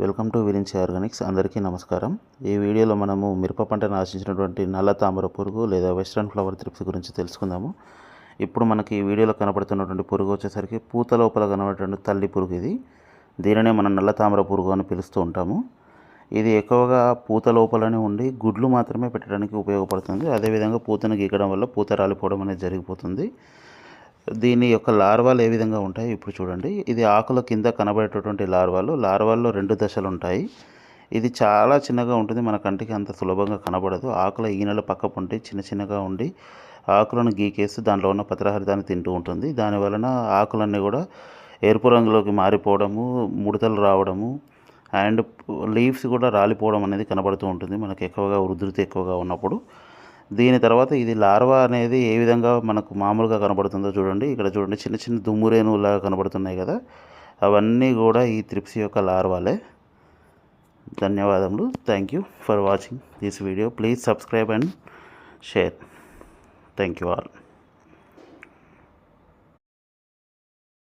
Welcome to Virinchi Organics. అందరికీ నమస్కారం. ఈ వీడియోలో మనము మిరప పంటను ఆశించినటువంటి నల్ల తామర పురుగు లేదా వెస్ట్రన్ ఫ్లవర్ త్రిప్స్ గురించి తెలుసుకుందాము. ఇప్పుడు మనకి ఈ వీడియోలో కనపడుతున్నటువంటి పురుగు వచ్చేసరికి పూత లోపల కనబడేటువంటి తల్లి పురుగు. దీనినే మనం నల్ల తామర పురుగు అని పిలుస్తూ ఉంటాము. ఇది ఎక్కువగా పూత లోపలనే ఉండి గుడ్లు మాత్రమే పెట్టడానికి ఉపయోగపడుతుంది. అదేవిధంగా పూతను గీకడం వల్ల పూత రాలిపోవడం అనేది జరిగిపోతుంది. దీని యొక్క లార్వాలు ఏ విధంగా ఉంటాయి ఇప్పుడు చూడండి. ఇది ఆకుల కింద కనబడేటటువంటి లార్వాల్లో 2 దశలు ఉంటాయి. ఇది చాలా చిన్నగా ఉంటుంది, మన కంటికి అంత సులభంగా కనబడదు. ఆకుల ఈనెల పక్క పొంటి చిన్నగా ఉండి ఆకులను గీకేస్తూ దాంట్లో ఉన్న పత్రహరితాన్ని తింటూ ఉంటుంది. దానివలన ఆకులన్నీ కూడా ఎరుపు రంగులోకి మారిపోవడము, ముడతలు రావడము అండ్ లీవ్స్ కూడా రాలిపోవడం అనేది కనబడుతూ ఉంటుంది మనకు ఎక్కువగా ఉధృతి ఎక్కువగా ఉన్నప్పుడు. దీని తర్వాత ఇది లార్వా అనేది ఏ విధంగా మనకు మామూలుగా కనబడుతుందో చూడండి. ఇక్కడ చూడండి, చిన్న దుమ్మురేణువులాగా కనబడుతున్నాయి కదా, అవన్నీ కూడా ఈ త్రిప్స్ యొక్క లార్వాలే. ధన్యవాదములు. Thank you for watching this video. Please subscribe and share. Thank you all.